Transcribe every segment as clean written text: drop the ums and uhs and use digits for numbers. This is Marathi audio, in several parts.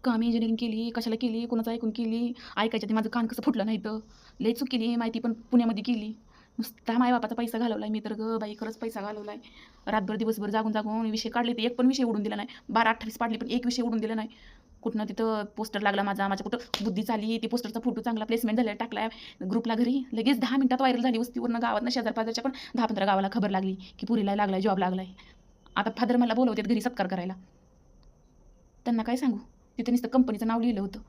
का मी इंजिनिअरिंग केली, कशाला केली, कोणाचं ऐकून केली, ऐकायच्या ते माझं कान कसं फुटलं नाही तर. लई चूक केली, माहिती पण पुण्यामध्ये केली. नुसता मायबापाचा पैसा घालवलाय मी तर गं बाई, खरंच पैसा घालवलाय. रातभर दिवसभर जागून जागून विषय काढले, ते एक पण विषय उडून दिला नाही. 12-28 पाडली पण एक विषय उडून दिला नाही. कुठनं तिथं पोस्टर लागला माझ्या कुठं बुद्धी चालली, ती पोस्टरचा फोटो चांगला प्लेसमेंट झालेला टाकलाय ग्रुपला घरी. लगेच 10 मिनिटात व्हायरल झाली. वस्तीवरनं गावातनं शेजार-पाजारच्या पण 10-15 गावाला खबर लागली की पुरीला लागलाय, जॉब लागलाय. आता फादर मला बोलवतात घरी सत्कार करायला. त्यांना काय सांगू? तिथं नुसतं कंपनीचं नाव लिहिलं होतं.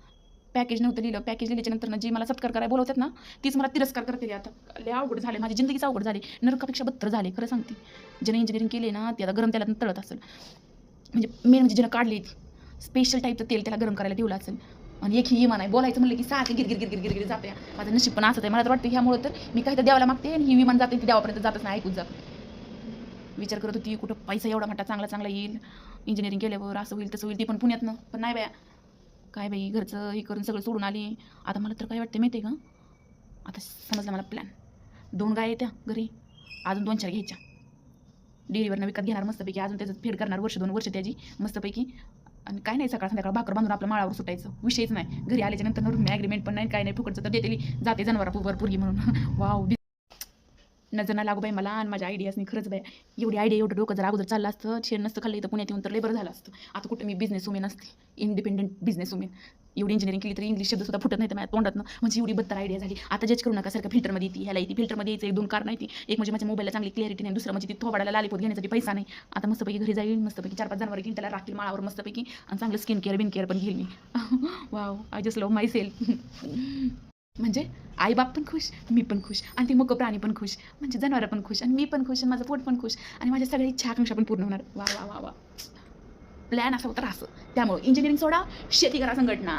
पॅकेज नव्हतं लिहिलं. पॅकेज लिहिल्याच्या नंतर जी मला सत्कार करायला बोलवतात ना, तीच मला तिरस्कार करते आता. लय अवघड झाले. माझी जिंदगीच अवघड झाली. नरकापेक्षा बदतर झाले. खरं सांगते. ज्याने इंजिनिअरिंग केली ना, ती आता गरम तेलात तळत असेल. म्हणजे मेन म्हणजे ज्यानं काढली ती. स्पेशल टाईपचं तेल त्याला गरम करायला ठेवलं असेल. आणि एक ही इमान आहे. बोलायचं म्हणलं की सारखं गिरगिर जाते. माझं नशीब पण असंच आहे. मला तर वाटतं ह्यामुळं तर मी काहीतरी देवाला मागते आणि ही विमान जाते ती देवापर्यंत जातच नाही, ऐकूच जात. विचार करत होती कुठं पैसा एवढा मोठा चांगला येईल. इंजिनिअरिंग केल्यावर असं होईल तसं होईल. ती पण पुण्यातनं. पण नाही बाया. काय बाई घरचं हे करून सगळं सोडून आली. आता मला तर काय वाटतं माहिती आहे का? आता समजलं मला प्लॅन. 2 गाय येत्या घरी. अजून 2-4 घ्यायच्या. डेअरीवरनं विकत घेणार मस्तपैकी. अजून त्याचं फेड करणार 1-2 वर्ष त्याची मस्तपैकी. आणि काय नाही, सकाळ संध्याकाळ भाकर बांधून आपल्या माळावर सुटायचं. विषयच नाही. घरी आल्याच्या नंतर ॲग्रीमेंट पण नाही, काय नाही. फुकटचं तर देतेली जाते जनावरावर पोरगी म्हणून. वाव, नजर ना लागू बाई मला आणि माझ्या आयडियाजनी. खरंच बाई एवढी आयडिया, एवढं डोकं जर अगोदर चाललं असतं, शेण नसतं खाल्लं इथं पुण्यात येऊन तर लय बरं झालं असतं. आता कुठं मी बिझनेस वुमेन असते, इंडिपेंडंट बिझनेस वुमेन. एवढी इंजिनिअरिंग केली तरी इंग्लिश शब्द सुद्धा फुटत नाही तर माझ्या तोंडातनं. म्हणजे एवढी बद्तर आयडिया झाली. आता जज करू नका, सारखं फिल्टरमध्ये येते, ह्याला येते फिल्टरमध्ये यायचं. 2 कारण नाही ती. एक म्हणजे माझ्या मोबाईलला चांगली क्लिअरिटी नाही, दुसरं म्हणजे ती थोबाडाला लालीपोत घेण्यासाठी पैसा नाही. आता मस्तपैकी घरी जाईल, मस्तपैकी 4-5 जनावर घेईन, त्याला राखील माळावर मस्तपैकी आणि चांगलं स्किन केअर बिन केअर पण घेईल मी. Wow, I just love myself. म्हणजे आई-बाप पण खुश, मी पण खुश आणि ती मुकं प्राणी पण खुश. म्हणजे जनावरं पण खुश आणि मी पण खुश आणि माझं पोट पण खुश आणि माझ्या सगळ्या इच्छा आकांक्षा पण पूर्ण होणार. वा वा वा वा. प्लॅन असा होता असं. त्यामुळे इंजिनिअरिंग सोडा, शेती करा संघटना.